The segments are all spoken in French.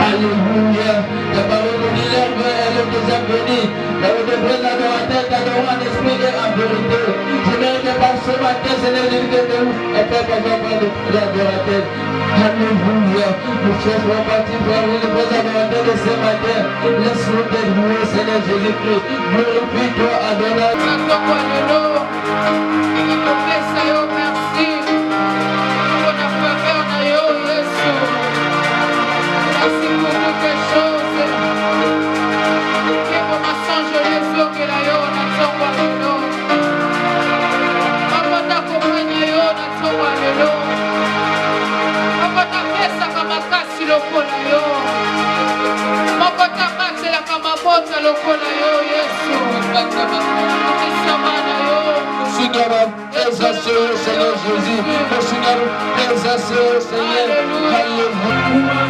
Alléluia. La parole de Dieu, elle est déjà bénie. Là où devrait l'adorateur t'adorer en esprit et en vérité. Je mérite que par ce matin, Seigneur, je dis de nous, et pas par de l'adorateur. Alléluia. Nous cherchons partir vers le adorateur de ce matin. Laisse-nous te louer, Seigneur Jésus-Christ. Glorifie-toi, Adonai. Merci. Pour la faveur de Jésus. Merci pour quelque chose. Que mon assange les eaux que la yo na tsongwa lelo. Papa ta compagnie yo na tsongwa lelo. Papa ta pesa kama kasi lokola yo. Papa ta kasi la kama bota lokola yo Yesu. Samana yo. Seigneur, exaucez au Seigneur Jésus. Le Seigneur, exaucez au Seigneur. Alléluia.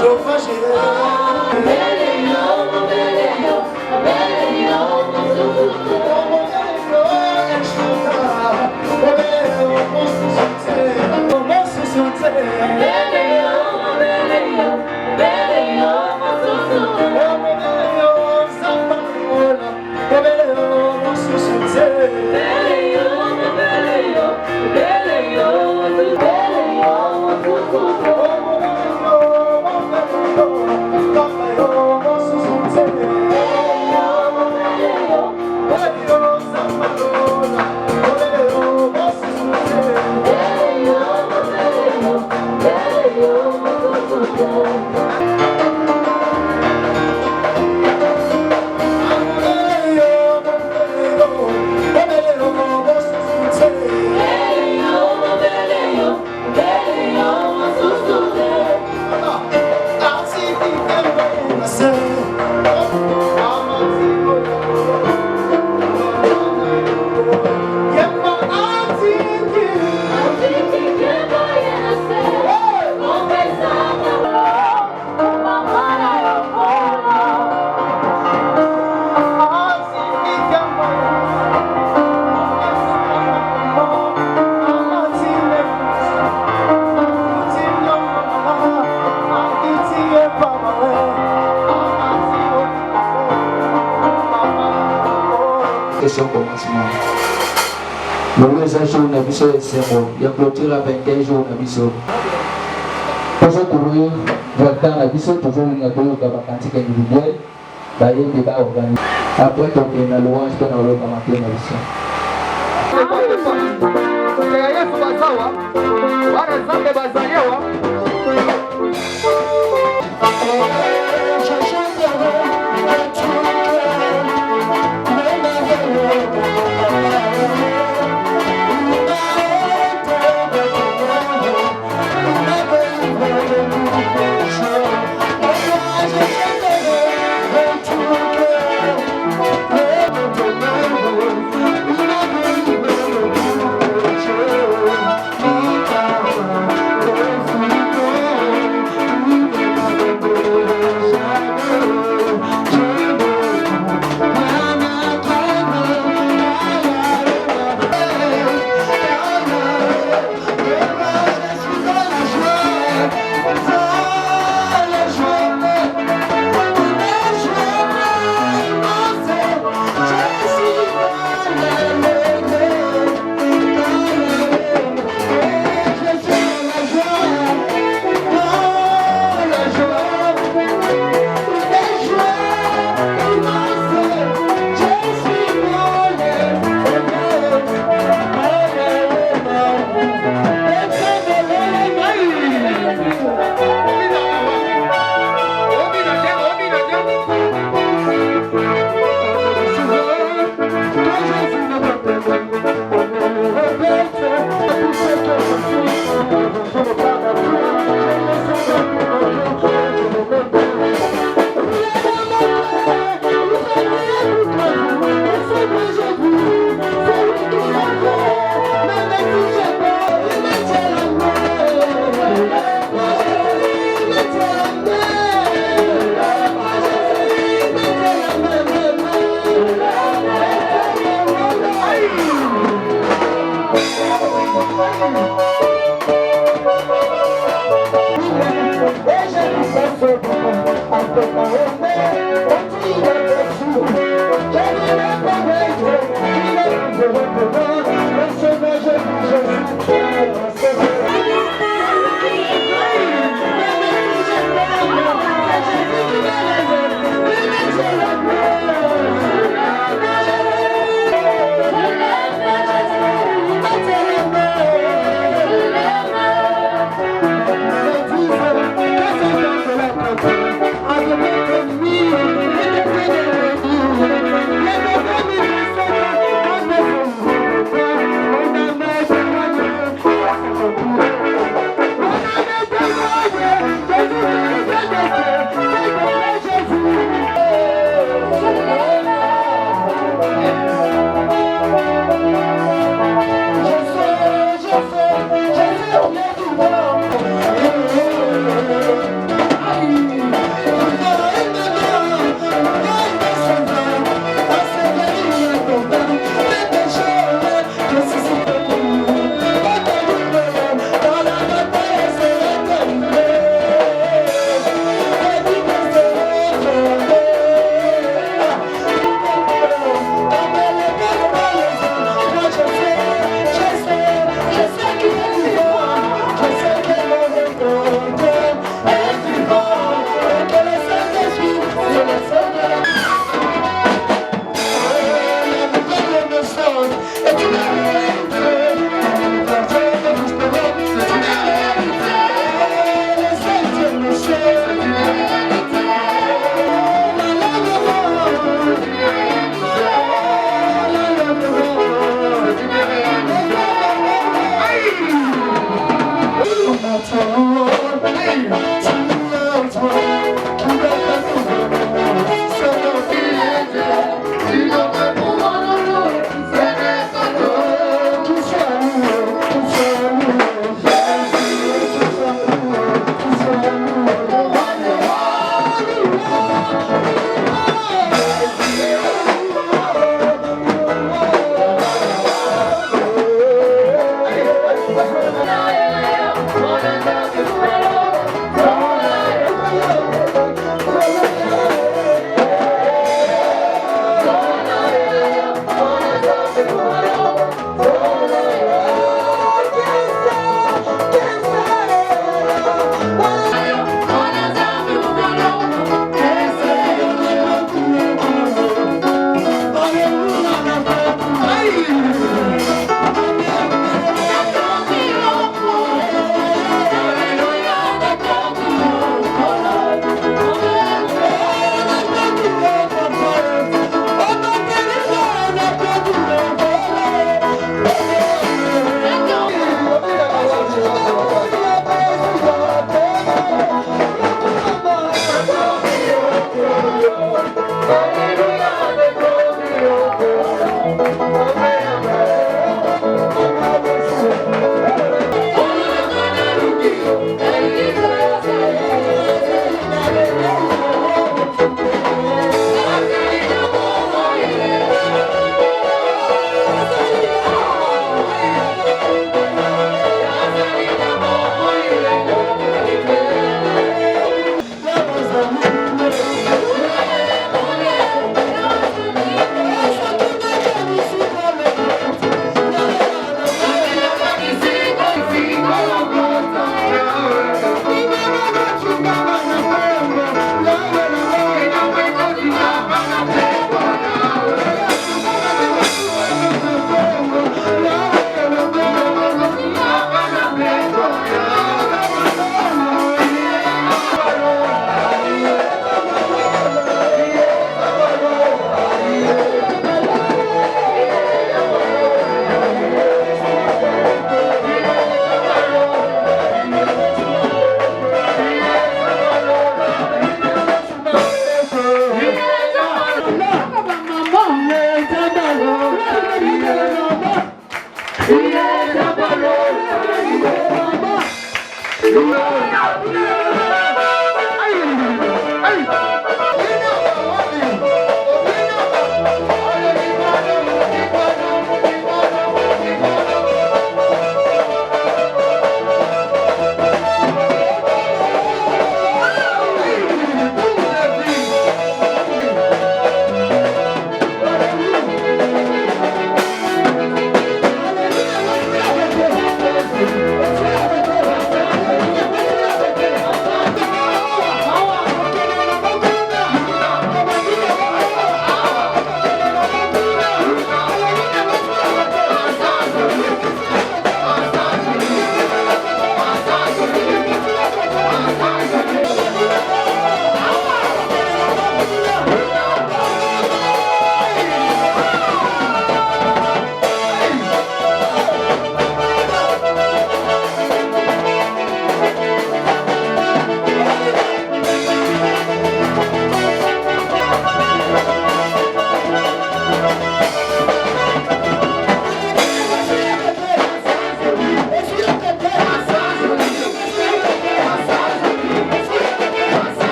Jehovah Jireh. Question commencement. Le jour n'a pas c'est bon. Il y a clôture à 21 jours n'a pas. Pour ce courir, dans la vie, toujours une ado dans la quantité individuelle, d'ailleurs il va organiser. Après donc il y a louange qu'on a remarqué dans la vie. I'm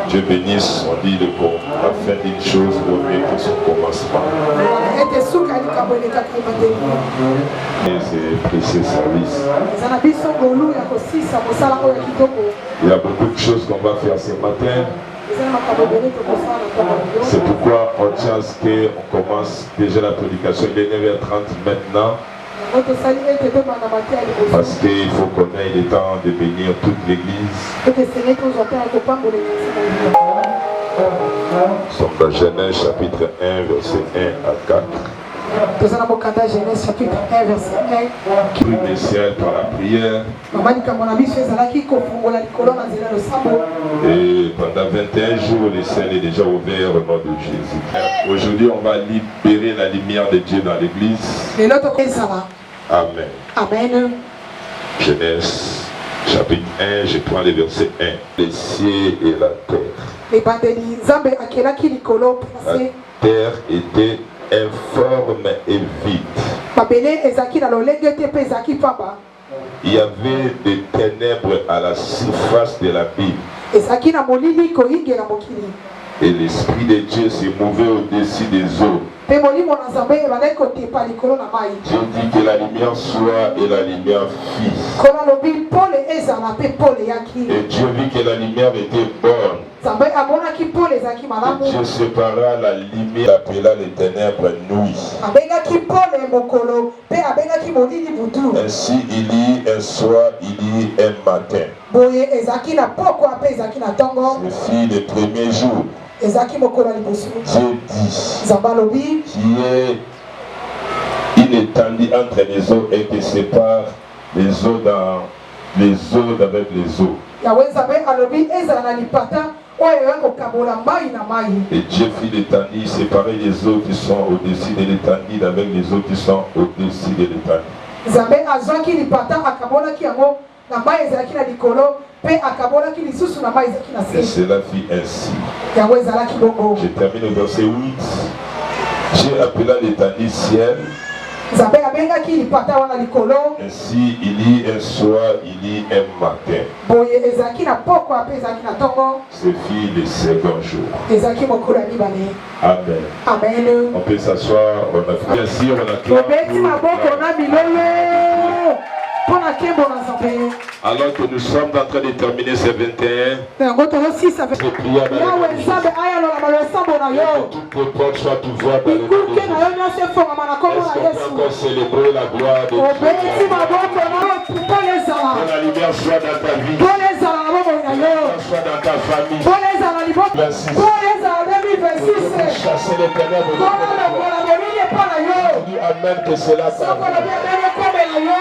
Dieu bénisse, on dit la fin d'une chose vaut mieux que son commencement. Et c'est précieux service. Il y a beaucoup de choses qu'on va faire ce matin. C'est pourquoi on tient à ce qu'on commence déjà la prédication. Il est 9h30 maintenant. Parce qu'il faut qu'on ait le temps de bénir toute l'église. Somme de Genèse chapitre 1 verset 1 à 4. Toza na mokanda Genèse chapitre 1 verset 1. Prie le ciel par la prière. Mama likambo na biso ezalaki kofungola likolo na nzela losambo. Et pendant 21 jours, le ciel est déjà ouvert au nom de Jésus. Aujourd'hui, on va libérer la lumière de Dieu dans l'église. Lelo tokezala. Amen. Amen. Genèse chapitre 1, je prends le verset 1. Les cieux et la terre. Ebandeli Nzambe akelaki likolo La place. terre était informe et vide. Mabele ezaki na lolenge te pe ezaki pamba. Il y avait des ténèbres à la surface de l'abîme. Ezaki na molili koyingela mokili. Et l'Esprit de Dieu se mouvait au-dessus des eaux. Pe molimo na Nzambe ebandaki kotepa likolo na mai. Dieu dit que la lumière soit et la lumière fit. Kola lobi pole ezala pe pole yaki. Et Dieu vit que la lumière était bonne. Nzambe amonaki pole ezaki Et malamu. Dieu sépara la lumière, appela les ténèbres nuit. Abengaki pole mokolo pe abengaki molili butu. Ainsi il y eut un soir, il y eut un matin. Boye ezaki na pokwa pe ezaki na tongo. Ce fut le premier jour. Ezaki mokolo liboso. Dieu dit Nzambe alobi qu'il y ait une étendue entre les eaux et que sépare les eaux avec les eaux. Yawe Nzambe alobi ezala na lipata oyo ekokabola mai na mai. Et Dieu fit l'étendue, séparer les eaux qui sont au-dessus de l'étendue avec les eaux qui sont au-dessus de l'étendue. Nzambe azwaki lipata akabolaki yango na mai ezalaki na likolo pe akabolaki lisusu na mai ezalaki na Et se. cela fit ainsi. Yango ezalaki bongo. Je termine au verset 8. Dieu appela l'étendue ciel. Nzambe abengaki lipata wana likolo. Ainsi il y eut un soir, il y eut un matin. Boye ezalaki na pokwa pe ezalaki na tongo. Ce fut le second jour. Ezalaki mokolo ya mibale. Amen. Amen. On peut s'asseoir, on a fait. Bien sûr, on a Tobeti maboko na bilolo mpona nkembo na Nzambe. Alors que nous sommes en train de terminer ces 21, Yango tozosisa je prie avec Yawe Nzambe ayalola malosambo na que yo. toutes les portes soient ouvertes dans le nom de Ikuke na yo Jésus. nyonso efongama na kombo Est-ce na qu'on peut Yesu. encore célébrer la gloire de Obeti Dieu? maboko na yo pole ezala. Que la lumière soit dans ta vie, Pole ezala na bomoi na yo. soit dans ta famille. Pole ezala na liboko. Pole ezala 2026. Chasser les ténèbres de Kola ton corps. lokola molili epa na yo. Dis Amen que cela Soko t'arrive. lobi abenge kombe na yo.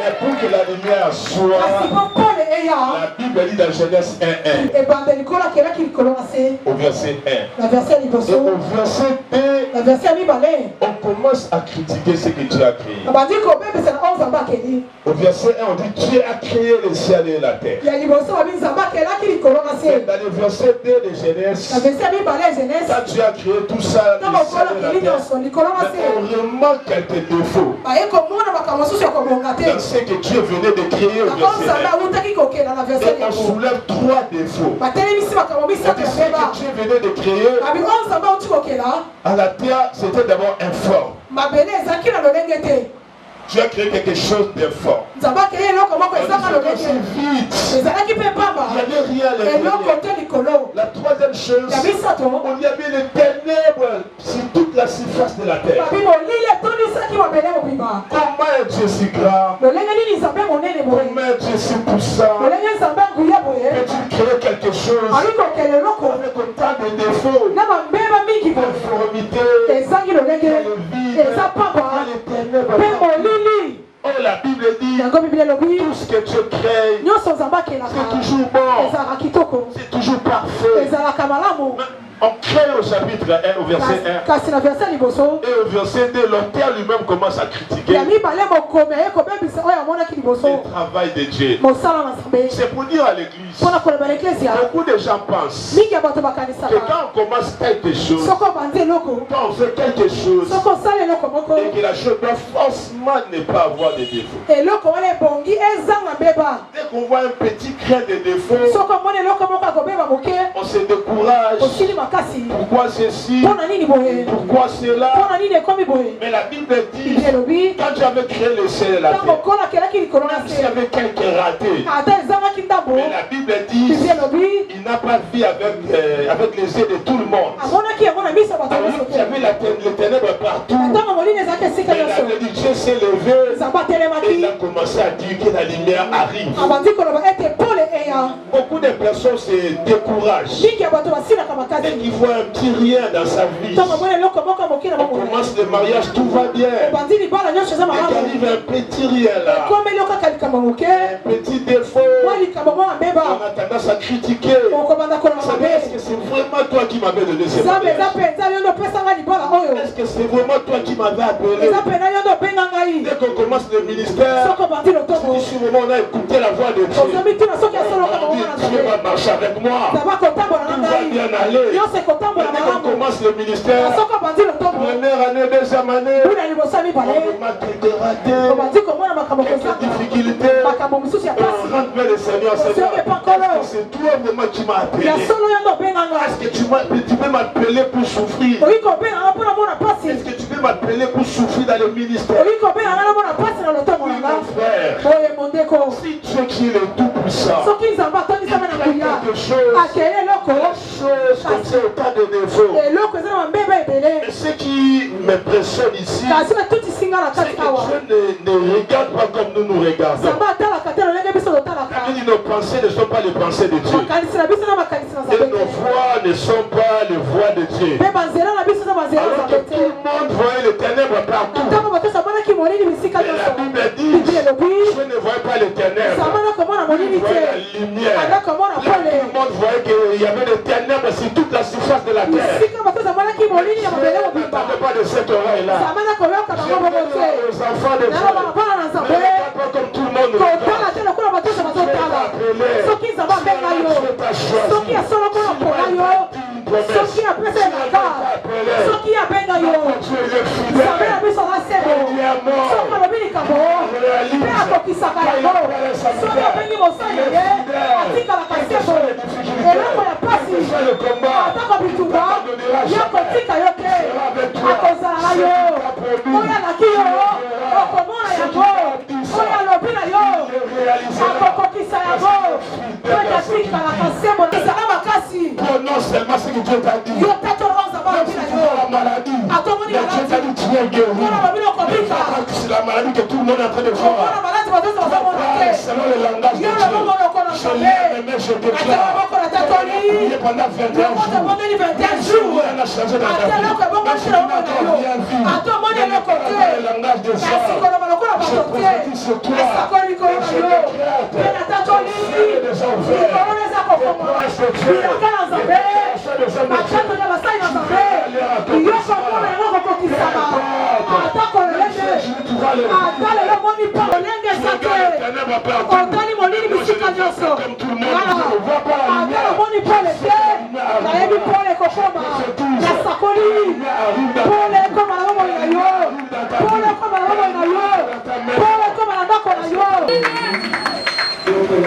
Mais pour que la lumière Kasi soit, po pole eya. la Bible dit dans Genèse 1:1 Ebandeli likolo akelaki likolo na se. au verset 1. Na verset ya Et liboso. au verset 2, Na verset ya mibale. on commence à critiquer ce que Dieu a créé. Abandi kobebisa na oyo Nzambe akeli. Au verset 1, on dit Dieu a créé le ciel et la terre. Ya liboso babi Nzambe akelaki likolo na Et se. dans le verset 2 de Genèse, Na verset ya mibale ya Genèse. quand Dieu a créé tout ça, le Ntango ciel kola et la akeli terre, nyonso likolo na mais se. on remarque quelques défauts Baye komona makambo mosusu ya kobonga te. dans ce que Dieu venait de créer au Na oyo Nzambe verset 1. awutaki kokenda na verset Et on libo. soulève 3 défauts. Batelemisi makambo On misato dit ya ce beba. que Dieu venait de créer Babi oyo Nzambe awuti kokela. à la terre, c'était d'abord informe. Mabele ezalaki na lolenge te. Dieu a créé quelque chose d'informe. Nzambe akeli eloko moko On ezanga dit c'est lolenge. vide. Ezalaki mpe pamba. Il n'y avait rien à Eloko l'intérieur. te likolo. La troisième chose, Ya misato. il y avait les ténèbres sur toute la surface de la terre. Babi molili etonisaki mabele mobimba. Comment est Dieu si grand? Lolenge nini Nzambe monene boye. Comment est Dieu si puissant? Lolenge Nzambe nguya boye. Peut-il créer quelque chose Ali kokela eloko. avec autant de défauts, Na bambeba mingi boye. d'informité, Ezangi lolenge. le vide, Eza pamba. les ténèbres? Mpe molili. Oh, la Bible dit, Yango Biblia elobi. tout ce que Dieu crée, Nyonso Nzambe c'est akelaka. toujours bon, Ezalaka kitoko. c'est toujours parfait. Ezalaka malamu. On crée au chapitre 1, au verset 1. Kasi na verset liboso. Et au verset 2, l'auteur lui-même commence à critiquer Ya mibale mokomi aye kobebisa oyo amonaki liboso. le travail de Dieu. Mosala na Nzambe. C'est pour dire à l'église, Mpona koleba na eklezia. beaucoup de gens pensent Mingi ya bato que bakanisaka. quand on commence quelque chose, Soko obandi eloko. quand on fait quelque chose, Soko osala eloko moko. et que la chose doit forcément ne pas avoir de défauts. Eloko wana ebongi ezanga mbeba. Dès qu'on voit un petit grain de défaut, Soko omoni eloko moko akobeba moke. on se décourage. Osili makasi. Pourquoi ceci? Mpona nini boye? Pourquoi cela? Mpona nini ekomi boye? Mais la Bible dit, Biblia elobi. quand tu avais créé le ciel et la Ntango terre, kola akelaki likolo na même s'il y se. avait quelques ratés, Ata ezangaki ndambo. mais la Bible dit, Biblia elobi. il n'a pas vu avec les yeux de tout le monde. Amonaki yango na miso ya bato Alors nyonso il y te. avait les ténèbres partout. Ntango molini ezalaki esika Mais la nyonso. Bible dit, Dieu s'est levé Nzambe et il atelemaki. a commencé à dire que la lumière arrive. Abandi koloba ete pole eya. Beaucoup de personnes se découragent. Mingi ya bato basilaka makasi. et qu'il voit un petit rien dans sa vie. On commence le mariage, tout va bien. Et qu'arrive un petit rien là. Un petit défaut. On a tendance à critiquer. Est-ce que c'est vraiment toi qui m'avais donné ce mariage? Est-ce que c'est vraiment toi qui m'avais appelé? Dès qu'on commence le ministère, on a écouté la voix de Dieu. Dieu va marcher avec moi. Tout va bien aller. Dès qu'on commence le ministère, première année, deuxième année, on m'a dégradé. Quelques difficultés. On rentre vers le Seigneur. C'est toi vraiment qui m'as appelé. Est-ce que tu peux m'appeler pour souffrir? Est-ce que tu peux m'appeler pour souffrir dans le ministère? Mon frère, si Dieu qui est le tout-puissant, quelque chose comme ça au tas de défauts. Et ce qui m'impressionne ici, c'est que Dieu ne regarde pas comme nous regardons. Nos pensées ne sont pas les pensées de Dieu. Et nos voix ne sont pas les voix de Dieu. Alors que tout le monde voyait les ténèbres partout. Et la Bible dit, je ne voyais pas les ténèbres. Je voyais la lumière. Tout le monde voyait qu'il y avait des ténèbres sur toute la surface de la terre. Je ne parlais pas de cette oreille-là. Je voulais aux enfants de Dieu. Ne regarde pas comme tout le monde regarde. Non seulement ce que Dieu t'a dit, la maladie, Dieu t'a dit tu es guéri. C'est la maladie que tout le monde est en train de voir. Selon le langage de Dieu, je lève mes mains, je déclare. Priez pendant 21 jours. On a changé dans ta vie. Même si tu n'as encore rien vu, le langage de Dieu, je prophétise sur toi. Je déclare des envers.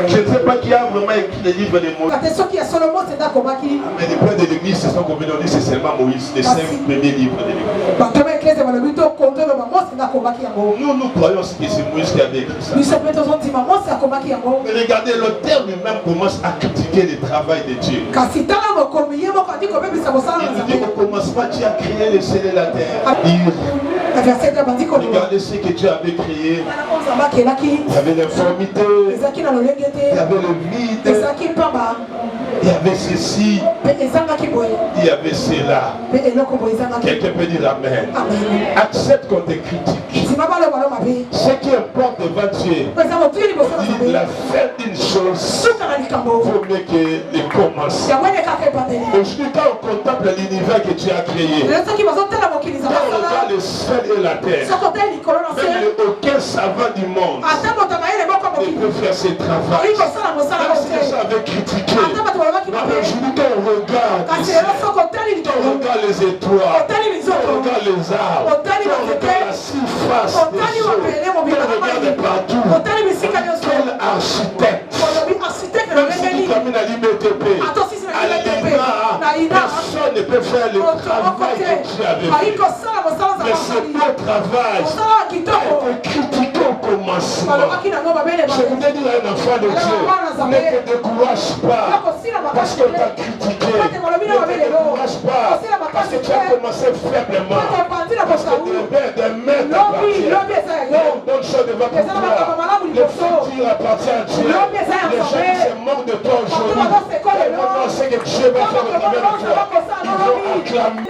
Je ne sais pas qui a vraiment écrit les livres de Moïse. Mais les pères de l'église se sont convenus, c'est seulement Moïse, les 5 premiers livres de l'église. Nous croyons que c'est Moïse qui avait écrit ça. Mais regardez, l'auteur lui-même commence à critiquer le travail de Dieu. Il dit au commencement, Dieu a créé le ciel et la terre. Regardez ce que Dieu avait créé. Il y avait l'informité, il y avait le vide, il y avait ceci, il y avait cela. Quelqu'un peut dire Amen. Accepte qu'on te critique. Ce qui importe devant Dieu, il dit la fin d'une chose vaut mieux que le commencement. Aujourd'hui, quand on contemple l'univers que Dieu a créé, quand on regarde le ciel et la terre, même aucun savant du monde ne peut faire ce travail. Même si les gens avaient critiqué, aujourd'hui quand on regarde les étoiles, quand on regarde les arbres, quand on regarde la surface des eaux, quand on regarde partout, quel architecte, même si tu termines à l'IMTP, à l'INA, personne ne peut faire le travail que tu avais fait. Mais ce beau travail a été critiqué au commencement. Je voudrais dire à un enfant de Dieu, ne te décourage pas parce qu'on t'a critiqué. Ne te décourage pas parce que tu as commencé faiblement. Parce que des mains t'appartiennent. Il y a une bonne chose devant toi. Le futur appartient à Dieu. Les gens qui se moquent de toi aujourd'hui, c'est que Dieu va faire le travail de toi. Ils vont acclamer.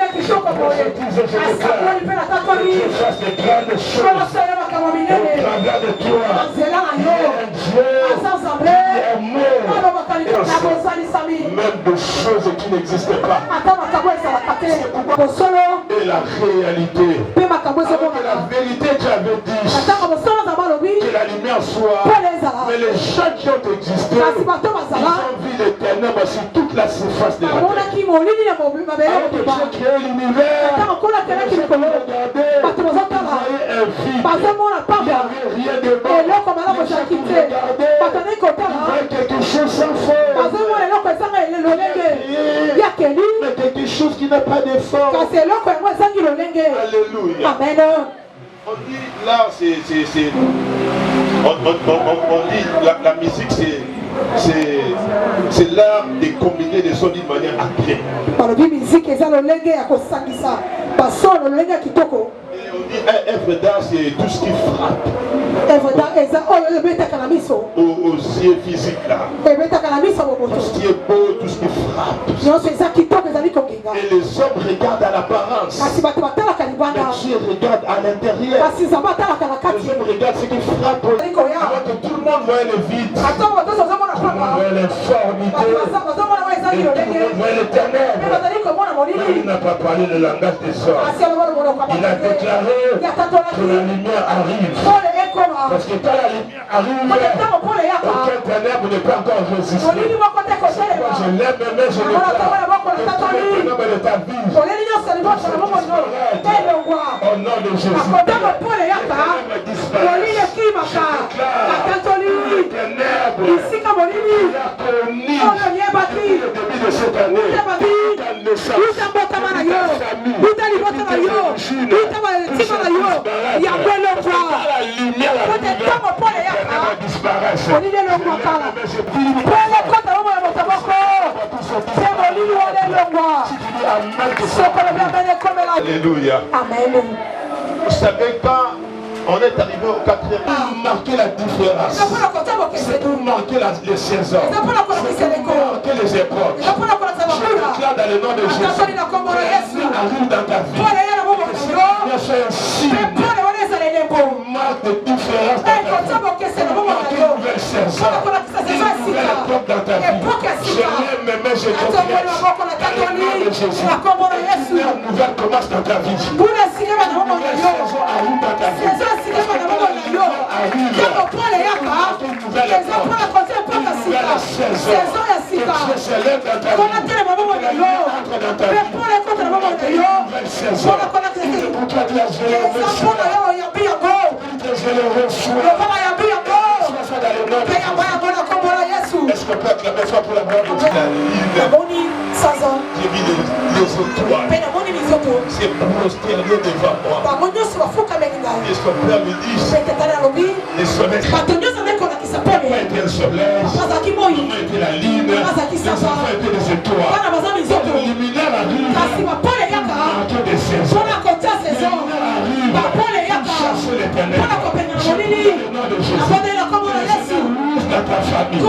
Je fasse des grandes choses. Au travers de toi, il y a un Dieu même de choses qui n'existent pas. Et la réalité. Que la vérité tu avais dit. Que la lumière soit. Mais les gens qui ont existé, ils ont vu l'éternel sur toute la surface de la terre. Alors que Dieu a créé l'univers, vous voyez un vide. Il n'y avait rien de bon. Vous voyez quelque chose sans forme. Mais quelque chose qui n'a pas de forme. Alléluia. On dit là, on dit la musique, c'est l'art de combiner des sons d'une manière accrue. Et on dit un œuvre d'art, c'est tout ce qui frappe aux yeux physiques là. Tout ce qui est beau, tout ce qui frappe. Et les hommes regardent à l'apparence, mais Dieu regarde à l'intérieur. Les hommes regardent ce qui frappe. Alors que tout le monde voit le vide, tout le monde voit l'informité, et tout le monde voit l'éternel. Mais il n'a pas parlé le langage des hommes. Il a déclaré que la lumière arrive. Parce que quand la lumière arrive, aucun ténèbre ne peut encore résister. Moi je l'aime, mais je le ténèbre de ta vie. Au nom de Jésus. De cette année, alléluia. Amen. Vous savez quand on est arrivé au 4e, marquer la différence. C'est pour marquer les saisons. C'est pour marquer les époques. Je déclare dans le nom de Jésus. Arrive dans ta vie. C'est un signe. Pour marquer de différence dans ta vie. Pour marquer une nouvelle saison. Une nouvelle époque dans ta vie. Je l'aime, mais je confie. Dans le nom de Jésus. Une nouvelle commence dans ta vie. Une nouvelle saison arrive dans ta vie. Est-ce qu'on peut acclamer ça pour la gloire de Dieu? J'ai vu les étoiles. C'est postérieur devant moi. Est-ce qu'on peut me dire les soleils? Comment était le soleil? Comment était la lune? Les enfants étaient des étoiles. Le luminaire arrive. Marqué des saisons. Le luminaire arrive. Chasser l'éternel. Le nom de Jésus. Dans ta famille.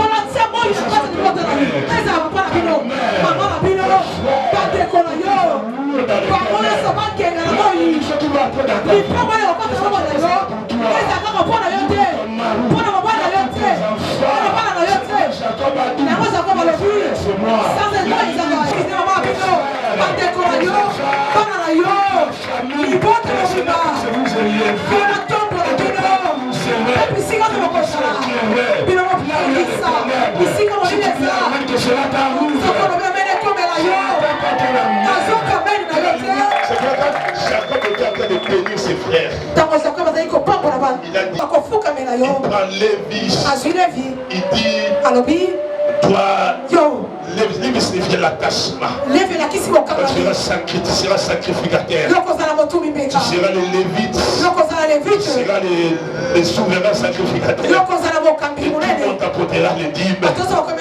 C'est que Jacob était en train de bénir ses frères. Il a dit, il prend Lévi, il dit, toi, Lévi signifie l'attachement. Tu seras sacrificateur. Tu seras les Lévites. Tu seras les souverains sacrificateurs. Et tout le monde t'apportera les dîmes, les offrandes.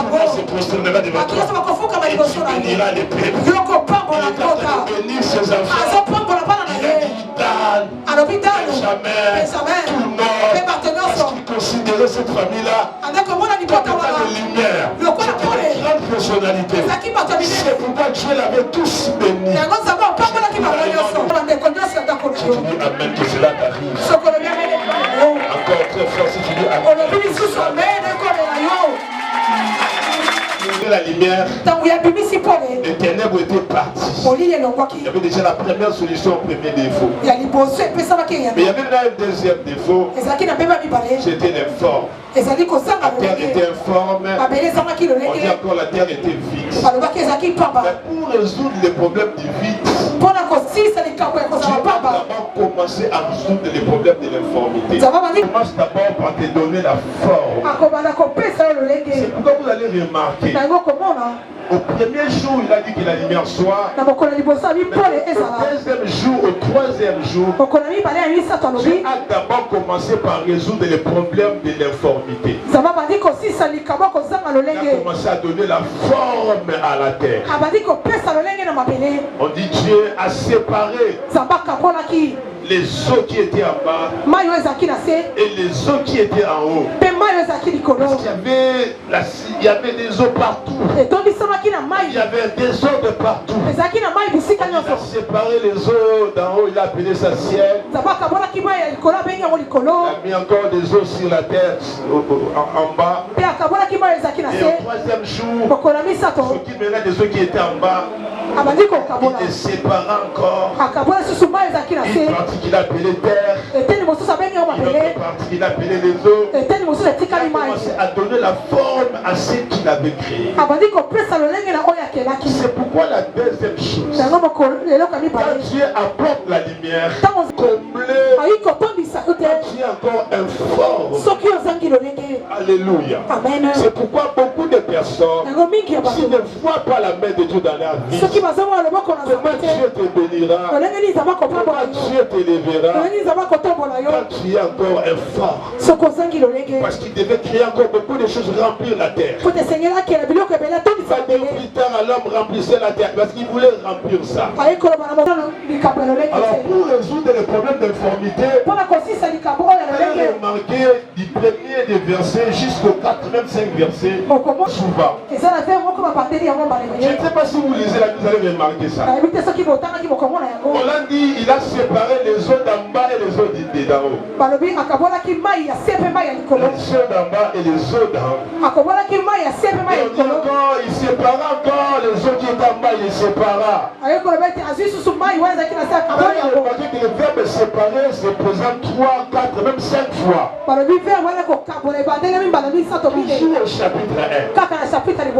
On se prosternera devant toi. Et tu béniras les peuples. Il est en train de bénir ses enfants. Benjamin, tout le monde. Parce qu'il considérait cette famille-là comme étant de lumière. C'était une grande C'est pourquoi Dieu l'avait tous bénis. Tu dis Amen que cela t'arrive. Encore très fort si tu dis Amen. La lumière, les ténèbres étaient parties. Il y avait déjà la première solution au premier défaut. Mais il y avait là un deuxième défaut. C'était l'informe. La terre était informe. On dit encore la terre était vide. Mais pour résoudre les problèmes du vide, Dieu va d'abord commencer à résoudre les problèmes de l'informité. Commence d'abord par te donner la forme. C'est pourquoi vous allez remarquer. Au premier jour, il a dit que la lumière soit. Mais au deuxième jour, au troisième jour, Dieu a d'abord commencé par résoudre les problèmes de l'informité. Il a commencé à donner la forme à la terre. On dit Dieu a séparé les eaux qui étaient en bas et les eaux qui étaient en haut. Parce qu'il y avait des eaux partout. Il y avait des eaux de partout. Il a séparé les eaux d'en haut, il a appelé ça ciel. Il a mis encore des eaux sur la terre en bas. Et au troisième jour, il y avait des eaux qui étaient en bas. Il les sépara encore. Une partie qu'il a appelée terre. Une autre partie qu'il a appelée les eaux. Il a commencé à donner la forme à ce qu'il avait créé. C'est pourquoi la deuxième chose, quand Dieu apporte la lumière, comblé, quand Dieu encore informe. Alléluia. C'est pourquoi beaucoup de personnes, s'ils ne voient pas la main de Dieu dans leur vie, comment Dieu te bénira, comment Dieu t'élèvera, quand tu es encore informe. Parce qu'il devait créer encore beaucoup de choses, remplir la terre. Il va dire plus tard à l'homme remplissait la terre parce qu'il voulait remplir ça. Alors pour résoudre les problèmes d'informité, vous allez remarquer du premier des versets jusqu'au 85 versets souvent. Je ne sais pas si vous lisez là, vous allez remarquer ça. On l'a dit, il a séparé les eaux d'en bas et les eaux d'en haut. Les eaux d'en bas et les eaux d'en haut. Il sépara encore les eaux qui étaient en bas, il les sépara. Vous avez remarqué que le verbe séparer se présente 3, 4, même 5 fois. Toujours au chapitre 1.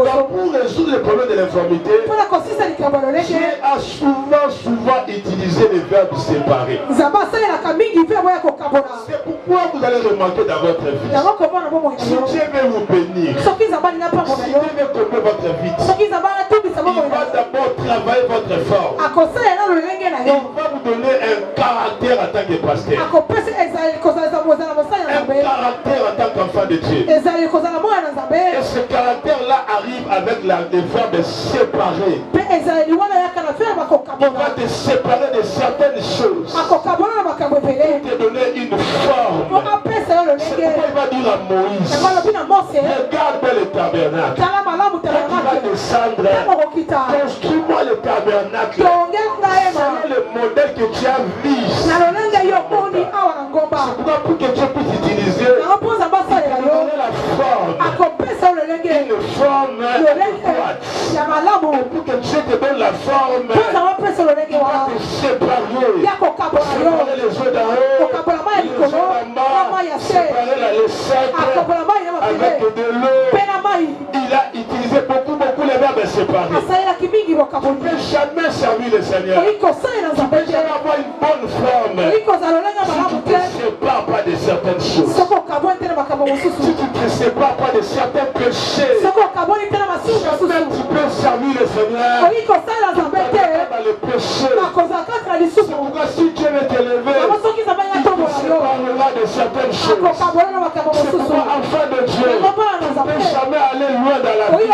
Donc pour résoudre les problèmes de l'informité, Dieu a souvent utilisé le verbe séparer. C'est pourquoi vous allez remarquer dans votre vie. Si Dieu veut vous bénir, si Dieu veut combler votre vie, il va d'abord travailler votre forme. Il va vous donner un caractère en tant que pasteur. Un caractère en tant qu'enfant de Dieu. Et ce caractère-là arrive avec le verbe séparer. Il va te séparer de certaines choses pour te donner une forme. C'est pourquoi il va dire à Moïse, regarde le tabernacle. Il va descendre, construis-moi le tabernacle. C'est le modèle que tu as mis. C'est pourquoi pour que Dieu puisse utiliser, il va donner la forme. Une forme adéquate. Pour que Dieu te donne la forme, il va te séparer. Séparer les eaux d'en haut, les eaux d'en bas, séparer la laissette avec de l'eau. Il a utilisé beaucoup les verbes séparés. Tu ne peux jamais servir le Seigneur. Tu ne peux jamais avoir une bonne forme si tu ne te sépares pas de certaines choses. Si tu ne te sépares pas de certains péchés, jamais tu peux servir le Seigneur. Tu ne peux pas dans le péché. C'est pourquoi si Dieu veut t'élever, il te séparera de certaines choses. C'est pourquoi enfant de Dieu, tu ne peux jamais aller loin dans la vie.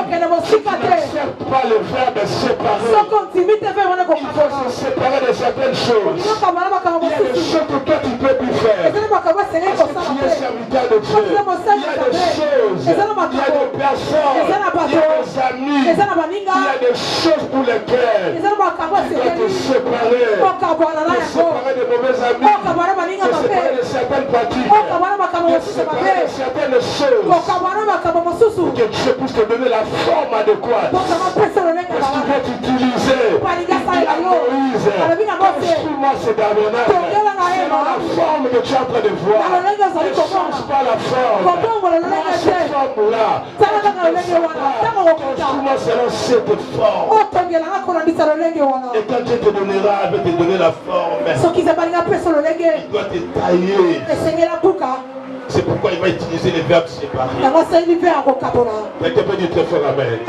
Si tu n'acceptes pas le verbe séparer, il faut se séparer de certaines choses. Il y a des choses que toi tu ne peux plus faire. Parce que tu es serviteur de Dieu. Il y a des choses, il y a des personnes, il y a des amis, a des choses pour lesquelles tu dois te séparer. Te séparer de mauvais amis. Te séparer de certaines pratiques. Te séparer de certaines choses. Pour que Dieu puisse te donner la forme adéquate. Parce qu'il va t'utiliser. Il dit à Moïse, instruis-moi ce tabernacle. Selon la forme que tu es en train de voir. Ne change pas la forme. Prends cette forme-là. Instruis-moi selon cette forme. Et quand Dieu te donnera, il va te donner la forme. Il doit te tailler. C'est pourquoi il va utiliser les verbes séparés. Quelqu'un peut dire très fort amen.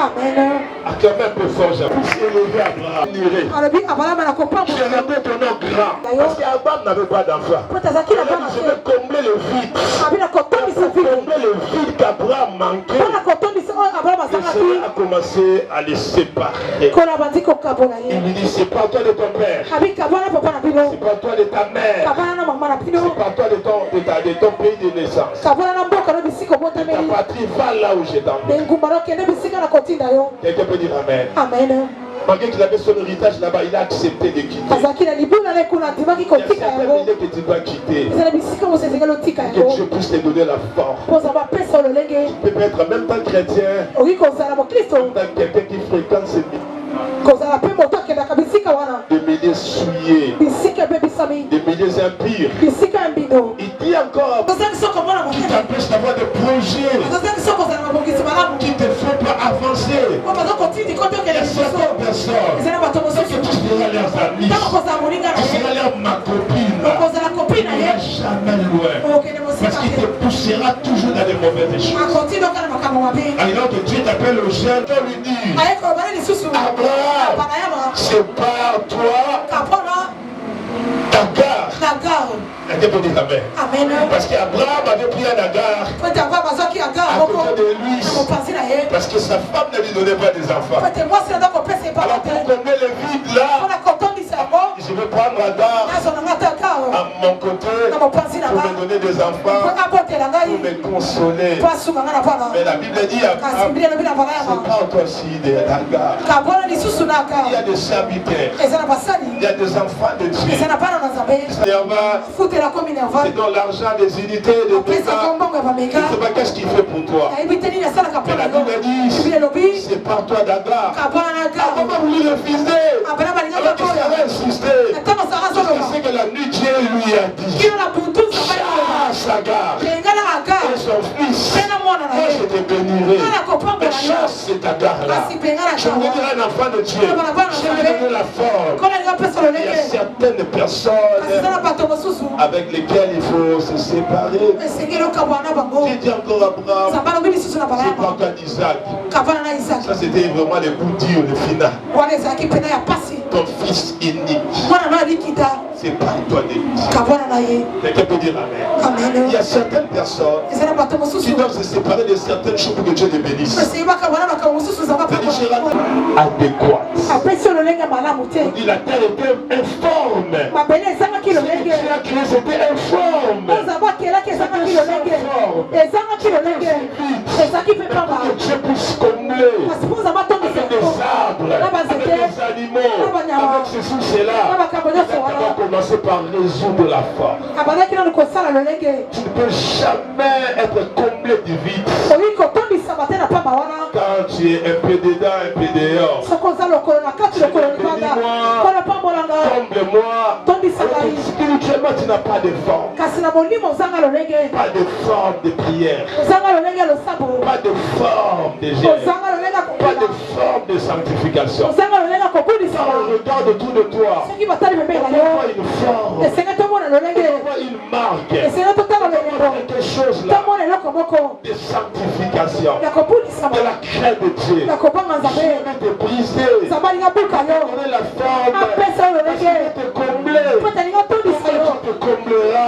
Acclamez un peu fort, j'ai élevé Abraham. Je rendais ton nom grand. Parce qu'Abraham n'avait pas d'enfant. Je vais combler le vide. Combler le vide qu'Abraham manquait. Le Seigneur a commencé à les séparer. Il lui dit, sépare-toi de ton père. Sépare-toi de ta mère. Sépare-toi de ton pays de naissance. Ta patrie, va là où j'ai t'emmené. Quelqu'un peut dire amen. Malgré qu'il avait son héritage là-bas, il a accepté de quitter. Il y a certaines idées que tu dois quitter. Que Dieu puisse te donner la force. Tu peux être en même temps chrétien, en même temps quelqu'un qui fréquente ces des milieux souillés, des milieux impurs. Il dit encore qui t'empêche d'avoir des projets qui te font pas avancer. Il y a certaines personnes que tu seras leurs amis, tu seras leur ma copine. Il n'y a jamais loin. Parce qu'il te poussera toujours dans les mauvaises choses. Alors que Dieu t'appelle au jeune, on lui dit Abraham, sépare-toi d'Agar. Quelqu'un peut dire amen. Parce qu'Abraham avait pris un Agar à côté de lui. Parce que sa femme ne lui donnait pas des enfants. Alors pour combler le vide là, je vais prendre Agar à mon côté pour me donner des enfants, pour me consoler. Mais la Bible dit sépare-toi aussi d'Agar. Il y a des serviteurs, il y a des enfants de Dieu. C'est dans l'argent des unités de Bénin. Je ne sais pas qu'est-ce qu'il fait pour toi. Mais la Bible dit, sépare-toi d'Agar. Comment vous lui refuser? Alors que Sarah insistait. Parce que c'est que la nuit Dieu lui a dit, chasse Agar et son fils. Moi je te bénirai. Mais chasse cet Agar-là. Je voulais dire un enfant de Dieu. Je vais donner la forme. Il y a certaines personnes avec lesquelles il faut se séparer. J'ai dit encore Abraham, c'est pas d'Isaac. Ça c'était vraiment le coup dur, le final. Ton fils unique. C'est pas toi de lui. Quelqu'un peut dire amen. Il y a certaines personnes qui doivent se séparer de certaines choses pour que Dieu les bénisse. Adéquate. On dit la terre était informe. Dieu a créé, c'était informe. Que Dieu puisse combler avec des arbres, avec des animaux, avec ceci, cela. On va commencer par résoudre la forme. Tu ne peux jamais être comblé du vide. Quand tu es un peu dedans, un peu dehors. Comble-moi. Spirituellement, tu n'as pas de forme. Pas de forme de prière. Pas de forme de jeûne. Pas de forme de sanctification. Quand on regarde autour de toi, on voit une forme. On voit une marque. Quelque chose là de sanctification, de la crainte de Dieu. Dieu veut te briser, donner la forme, Dieu veut te combler. Dieu veut te comblera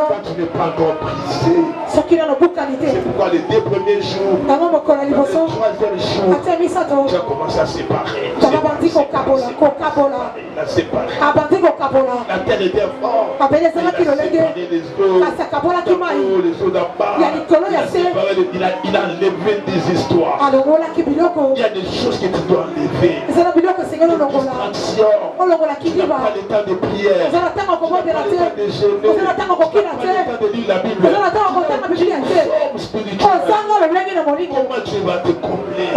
quand tu n'es pas encore brisé. C'est pourquoi les 2 premiers jours, le 3e jour, tu as commencé à séparer. Il a séparé. La terre était forte. Il a séparé les eaux. Les eaux d'en bas. Il a enlevé des histoires. Il y a des choses que tu dois enlever. Des distractions. Tu n'as pas le temps de prière. Tu n'as pas le temps de jeûner. Tu n'as pas le temps de lire la Bible. Comment tu vas te combler?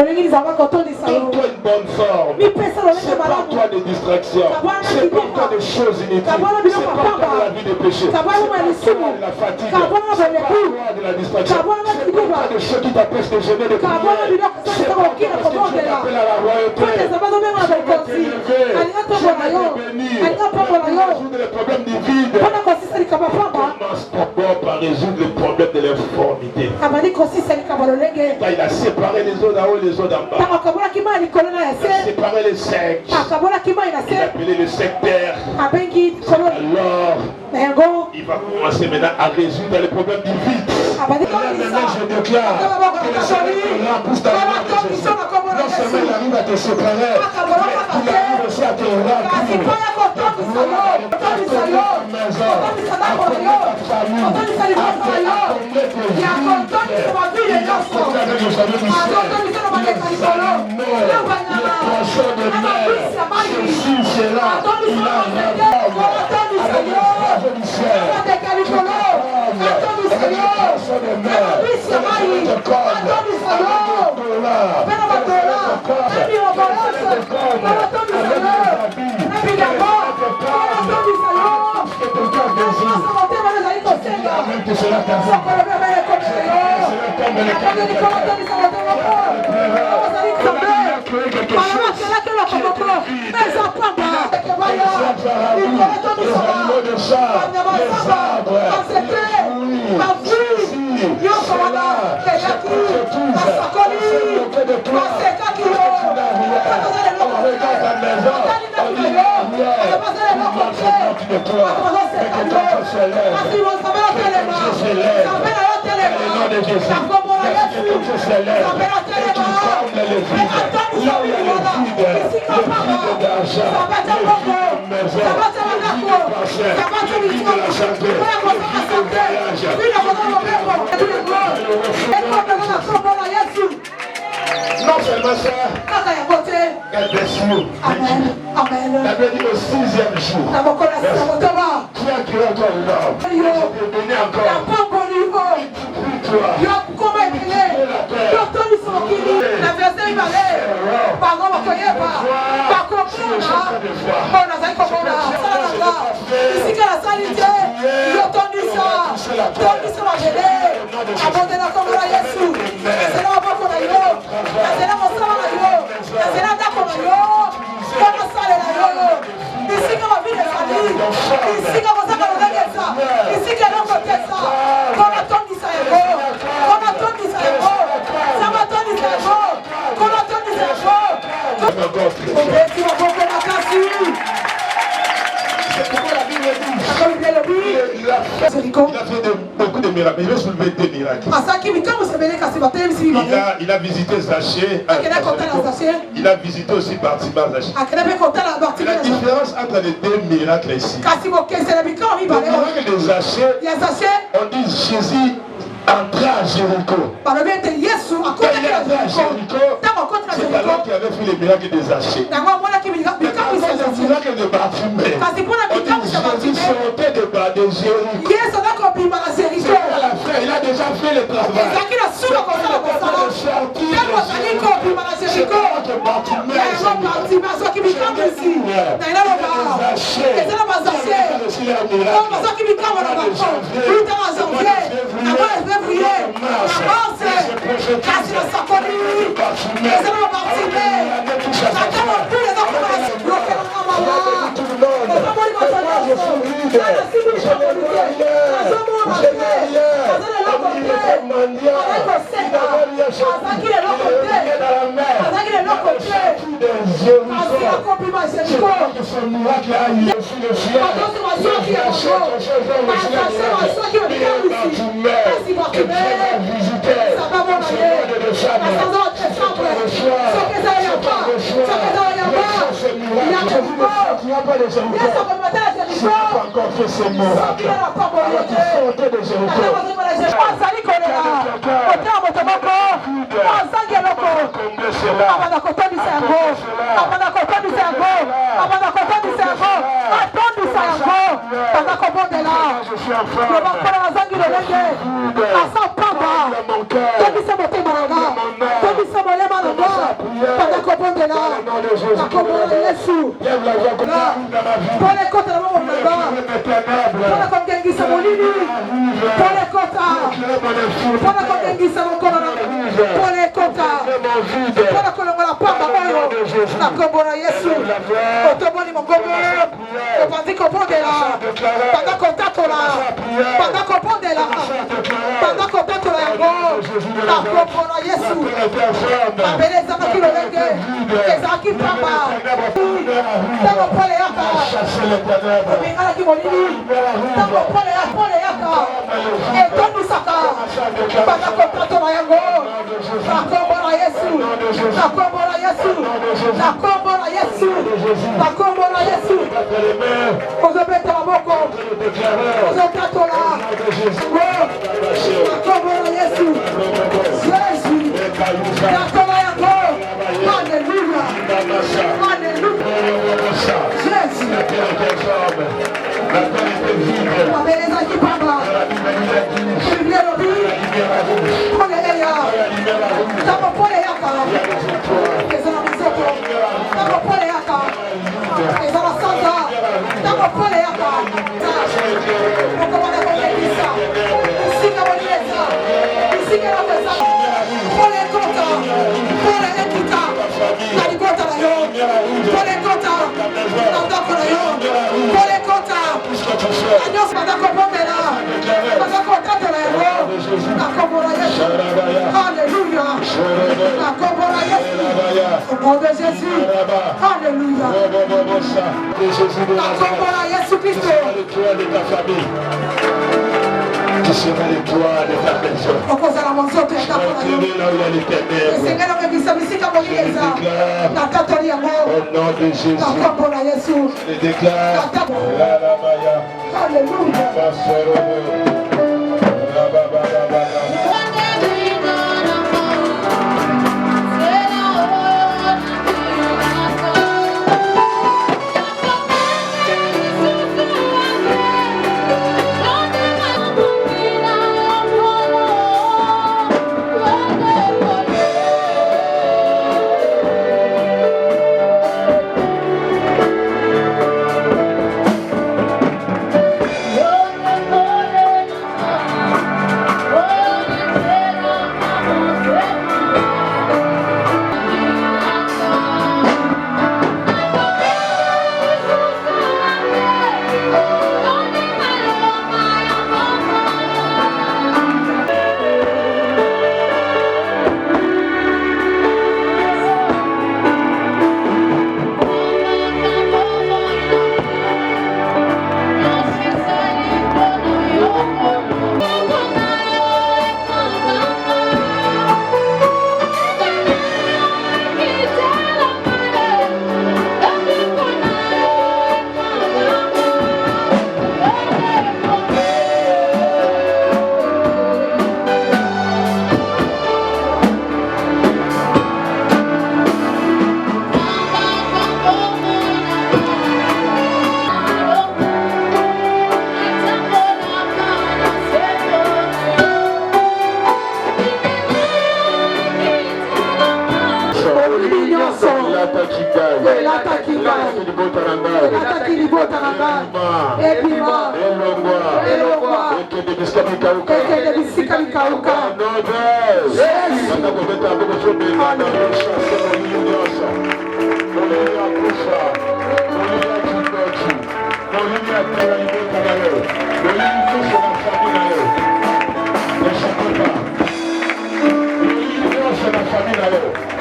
Donne-toi une bonne forme. C'est pas toi des distractions. C'est pas toi des choses inutiles. C'est pas toi de la vie de péché. C'est pas toi de la fatigue. C'est pas toi de la distraction. C'est pas toi des choses qui t'empêchent de jeûner, de prier. C'est pas toi parce que tu t'appelles à la royauté. Résoudre les problèmes du vide. Commence d'abord par résoudre les problèmes de l'informité. Il a séparé les eaux d'en haut et les eaux d'en bas. Il a séparé les secs. Il a appelé le secteur. Alors, il va commencer maintenant à résoudre les problèmes du vide. Maintenant, je déclare que le Seigneur pousse dans le nom de Jésus. Non seulement il arrive à te séparer, mais il arrive aussi à te remplir. Non seulement ça, elle blessure. Amen. La Bible dit au 6e jour. Tu as créé encore l'homme. Je t'ai donné encore. Il a fait beaucoup de miracles. Je vais soulever 2 miracles. Il a visité Zachée. Il a visité aussi Bartimée. La différence entre les 2 miracles ici. Le miracle de Zachée, on dit Jésus entra à Jéricho. Quand il est entré à Jéricho, c'est alors qu'il avait fait le miracle de Zachée. Le miracle de Bartimée, on dit Jésus sortait de Jéricho. Il a déjà fait le travail.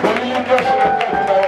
Família,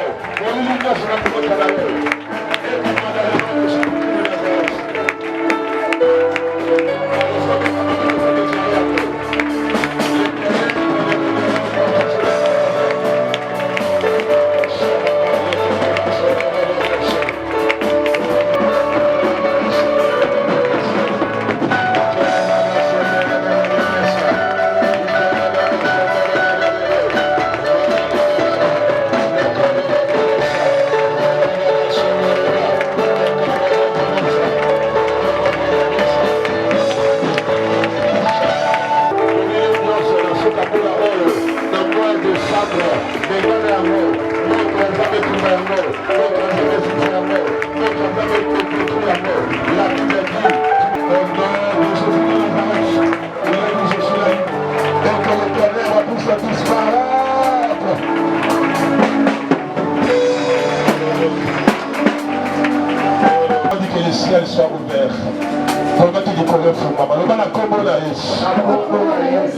efungama loba na kombo na Yesu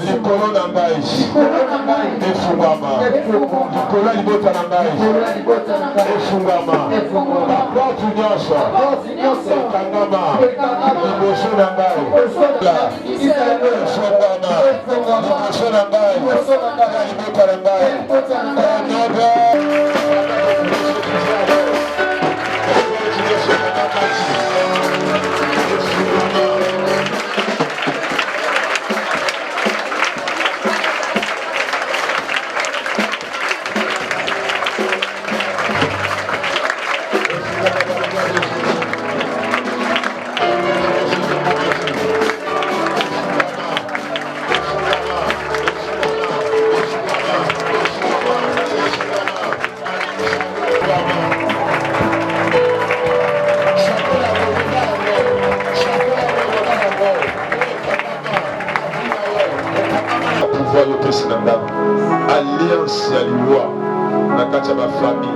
likolo na ngai efungama likolo ya libota na ngai efungama baporte nyonso ekangama liboso na ngai efungama liboso na ngai ya libota na ngai alliance ya liwa na kati ya bafamille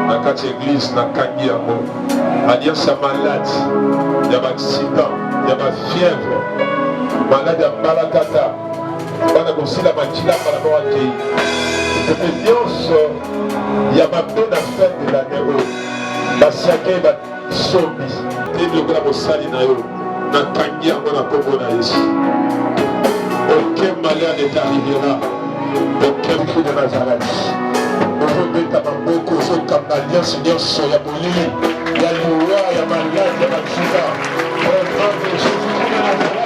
na kati ya église na kangi yango alliance ya malade ya baaccident ya bafièvre malade ya mbalakata bana kosila makilamba na bao akei epe nyonso ya mabe na fete de lane oyo basiake basombi te lokola mosali na yo na kangi yango na kombo na Yesu. Aucun malheur ne t'arrivera. Aucun cri de Nazareth. Ozobeta maboko ozokamba alliance nyonso ya bolili ya liwa ya malade ya bakiza au nom de Jésus de Nazareth.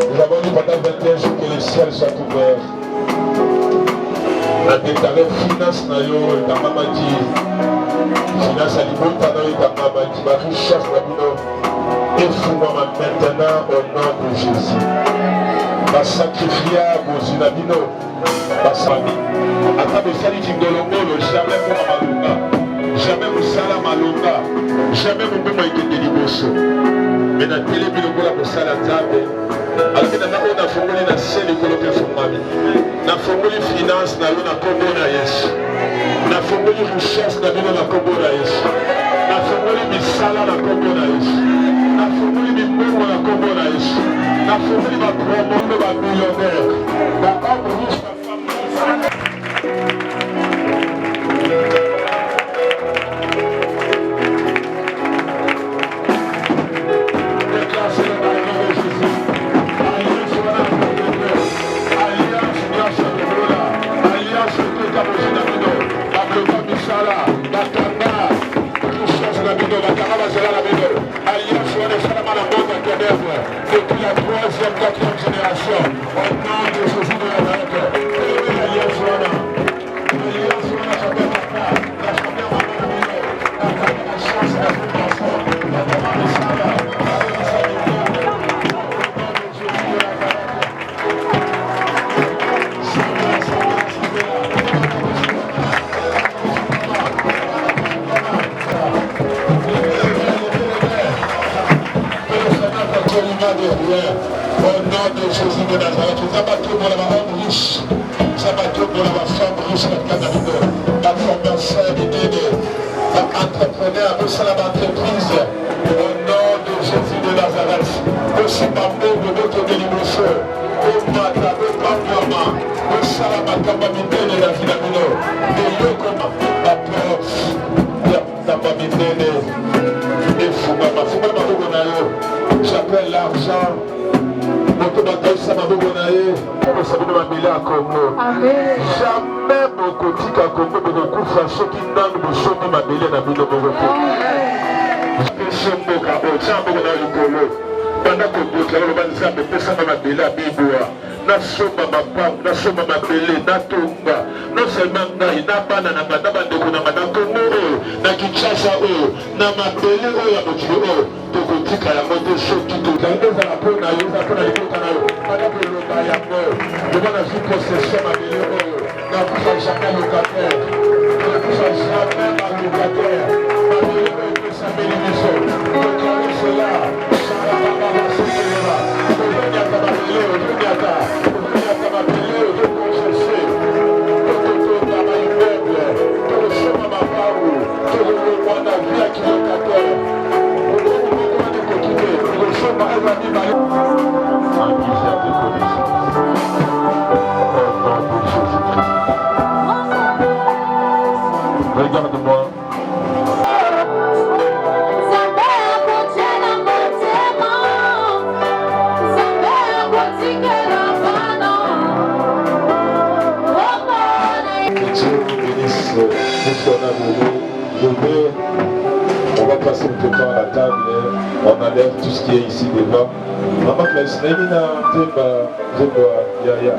Nous avons dit pendant 21 jours que le ciel soit ouvert. La déclaré finance na yo et ta maman dit finance à l'ibota na yo et ta maman dit ma richesse na bino et fous-moi maintenant au nom de Jésus. Ma sacrifier aux inabino ma famille. Ata besali kindolongolo jamais pour malunga. Jamais musala malunga. Jamais mon bon ekende liboso. Mais na télébi lokola kosala nzambe alaki na nako nafongoli na se likolo mpe efungwami nafongoli finance na yo na kombo na Yesu nafongoli richesse na bino na kombo na Yesu nafongoli misala na kombo na Yesu nafongoli mimbongo na kombo na Yesu nafongoli bapromo mpe bamillionnaire bahomme riche bafemme depuis la 3e, 4e génération, au nom de Jésus de Nazareth, au nom de Jésus de Nazareth, nous abattons pour la femme riche, nous abattons pour la femme riche, la commerçante, l'entrepreneur, nous sommes l'entreprise, au nom de Jésus de Nazareth, nous sommes de notre délibération, au matin, au pamplama, au salamakamba mitene la filamino, de yokoma, la porte, la pamitene, et fumama, fumama bogonayo, j'appelle l'argent. Jamais même au quotidien, Congo, de recouvrir ceux qui n'ont pas chômé ma belle dans le monde. Pendant que vous avez le banzan, mais personne n'a belle à Biboua. Nasoma mabele natunga non seulement ngai na bana na bandeko na Congo na Kinshasa na mabele ya mokili tokotika yango te soki tozala mpona yoza mpona libota na yo bana koloba yango loba nazwi possession mabele oyo nakufa jamais locataire nakufa jamais balocataire mabele oyo epesambeli biso toklare cela salabababasekeleba ozonyata mabele ozonyata mabele ozokonfese tokotonga baimmeuble tokosoma mapawu tokolongwa na vie ya kilocataire Regarde-moi. Que Dieu nous bénisse tout ce qu'on a donné. On va passer un peu de temps à la table, on enlève tout ce qui est ici devant. Maman Claire, Yaya.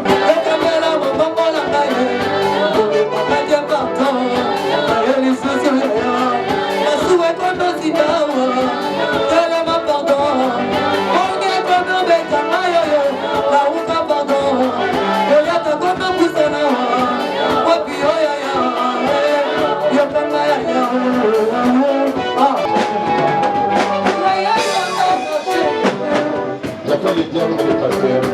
J'appelle les diables et les pasteurs.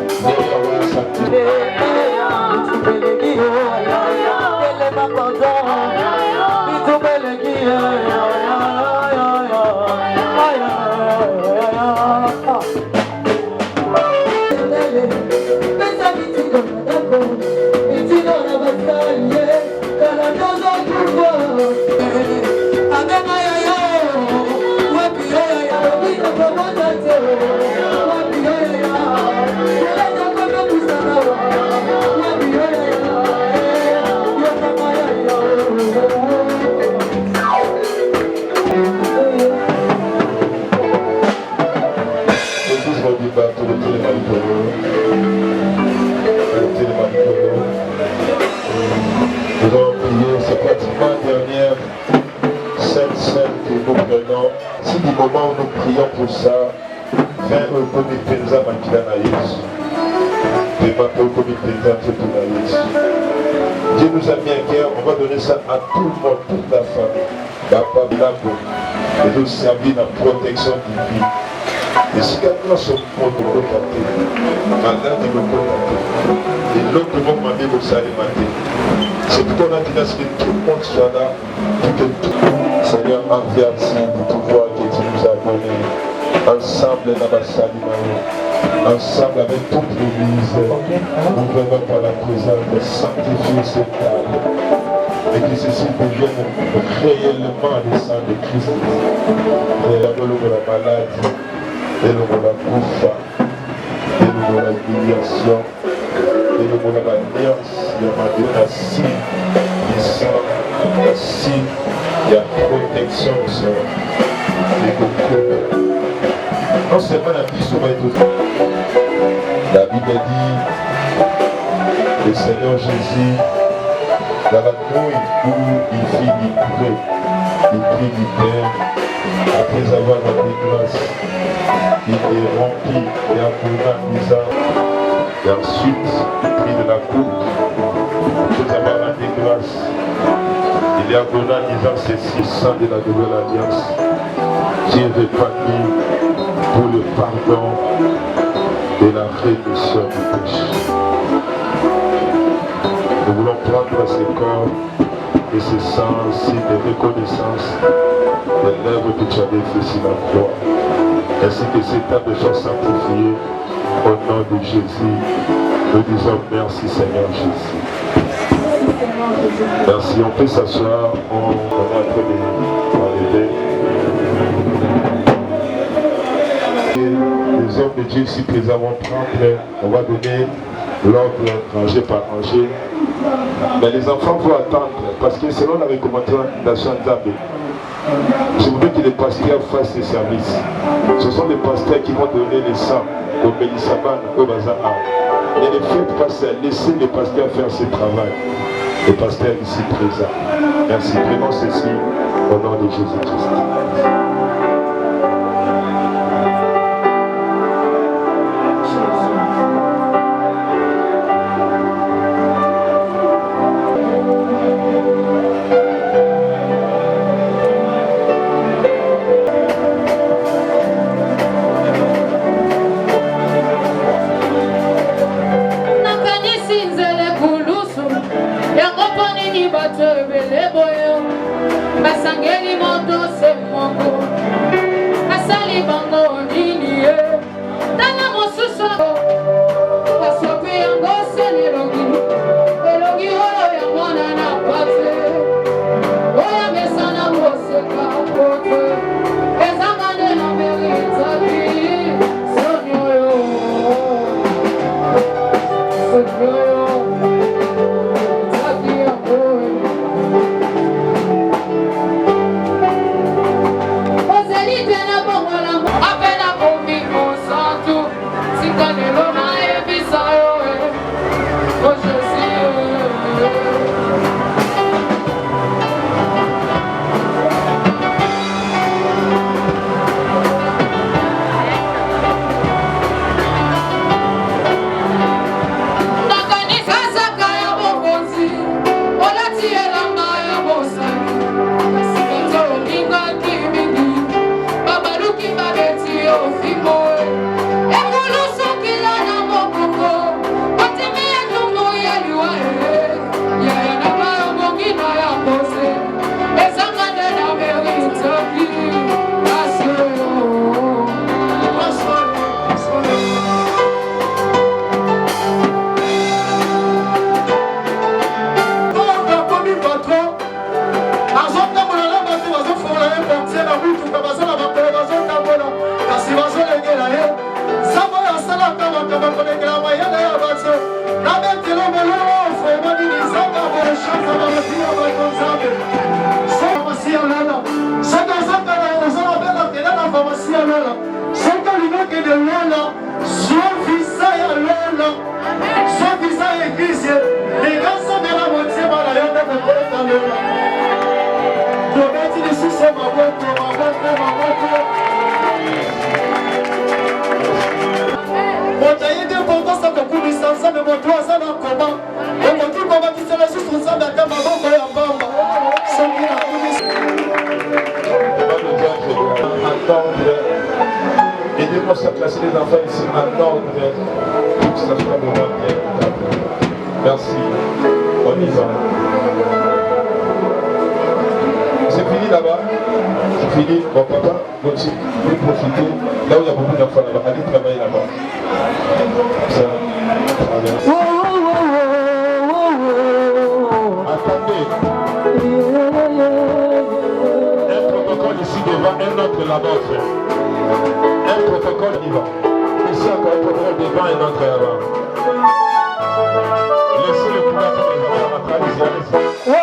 Nous allons prier, c'est pratiquement la dernière scène que nous prenons. Si du moment où nous prions pour ça, viens au comité Penza Makila Naïs. Dieu nous a mis un cœur, on va donner ça à tout le monde, toute la famille. Papa Blanco, et nous servir la protection divine. Et si quelqu'un se montre au côté, malade de côté, et l'autre monde m'a dit que ça allait mater. C'est pourquoi on a dit à ce que tout le monde soit là, pour que tout le monde, Seigneur, envers du pouvoir que tu nous as donné, ensemble dans la salle, ensemble avec toute l'église, nous venons par la présence de sanctifier cette table. Et que ceci devienne réellement le sang de Christ. Et la maladie, et la bouffe, et la humiliation, et la néance, il y a assis, il sang, assis, il y a protection au sol. Et non seulement la vie sera étourdie. La Bible dit, le Seigneur Jésus, dans la nuit où il fit du prêt, il prit du Père, après avoir rendu grâce, il est rempli et appela Isa, et ensuite il prit de la coupe, après avoir rendu grâce, il est appela Isa, ceci, sang de la nouvelle alliance, qui est répandu pour le pardon et la rémission du péché. Nous voulons prendre ces corps et ces sangs aussi de reconnaissance de l'œuvre que tu avais fait sur la croix, ainsi que ces tables sont sanctifiées au nom de Jésus. Nous disons merci Seigneur Jésus. Merci, on peut s'asseoir, on est en train d'enlever. Les hommes de Dieu ici présents vont prendre, on va donner l'ordre rangé par rangé. Mais les enfants vont attendre parce que selon la recommandation d'Abbé, je voudrais que les pasteurs fassent ces services. Ce sont les pasteurs qui vont donner les sangs au Bélissaban, au Bazar. Ne les faites pas ça, laissez les pasteurs faire ce travail. Les pasteurs ici présents. Merci. Prenons ceci au nom de Jésus-Christ. Basangeli moto se mongo asali bango nini tala mosusu basope yango se lelogi oyo ya mwana na pase oya mesana moseka kote ezanga nde na meritaki sonyoyo Aidez-moi à placer les enfants ici en ordre pour que ça soit le moment bien. Merci. On y va. C'est fini là-bas. C'est fini. Bon papa, continue. Vous profitez. Là où il y a beaucoup d'enfants là-bas. Allez travailler là-bas. Ça. Attendez. Un protocole ici devant, un autre là-bas, frère. Un protocole devant. Ici encore un protocole devant et un autre là-bas. Laissez le pouvoir comme les enfants. Allez-y.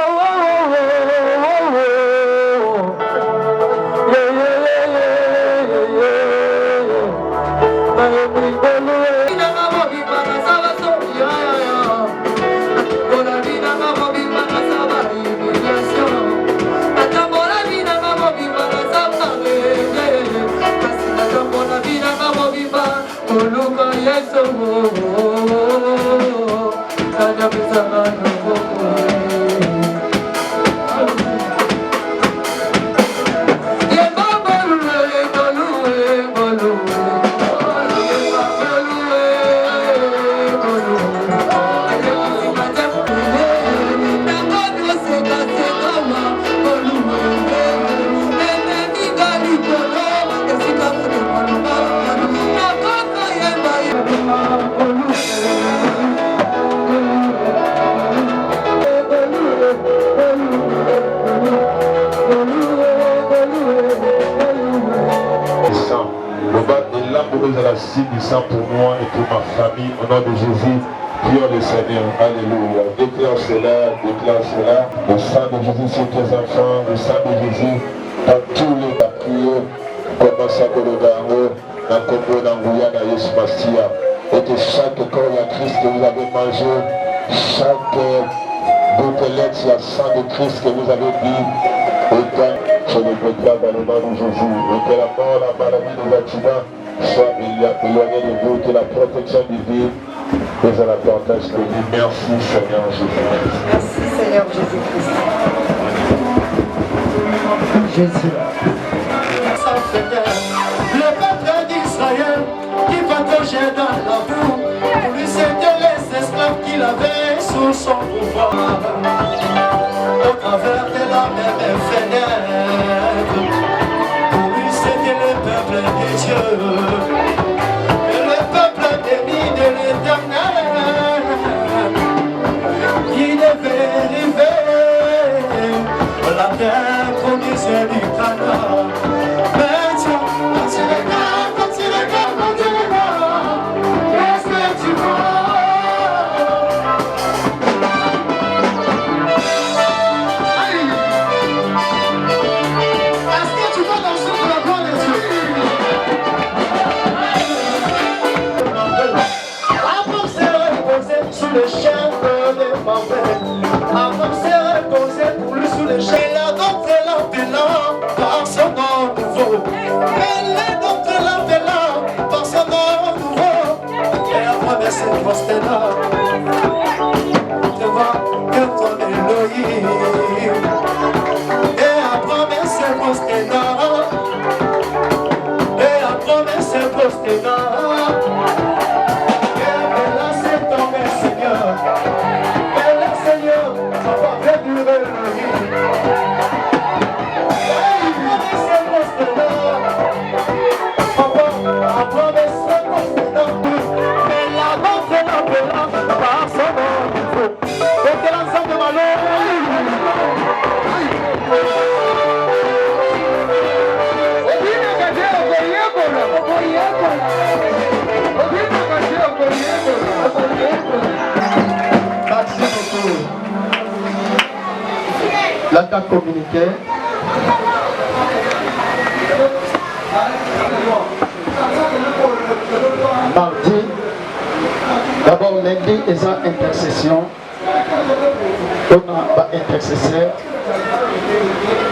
Du sang pour moi et pour ma famille, au nom de Jésus, Prions le Seigneur. Alléluia. Déclare cela, déclare cela. Le sang de Jésus sur tes enfants, le sang de Jésus dans tous les papiers. Commence à Kolodango, dans Congo, dans Guyana, Yesu Mastia. Et que chaque corps à Christ que vous avez mangé, chaque gouttelette, il y a sang de Christ que vous avez bu, je le déclare dans le nom de Jésus. Et que la mort, la maladie, les accidents soient éloignés de vous, que la protection divine nous en apporte. Merci Seigneur Jésus-Christ. Merci Seigneur Jésus-Christ. Jésus. Le peuple d'Israël qui pataugeait dans la boue, pour lui c'était les esclaves qu'il avait sous son pouvoir. Au travers de la même fenêtre, pour lui c'était le peuple de Dieu, et le peuple béni de l'Éternel, qui devait arriver la terre promise du Canaan. Le chien de mauvais, avant s'est reposé pour lui sous le chien. Elle a dompté l'appelant par son nom nouveau. Elle est dompté l'appelant par son nom nouveau. Et après ses postes là, devant que ton Elohim. Et après ses postes là, et après ses postes là. L'attaque communiquée. Mardi, d'abord lundi, ils ont intercession. On a intercesseur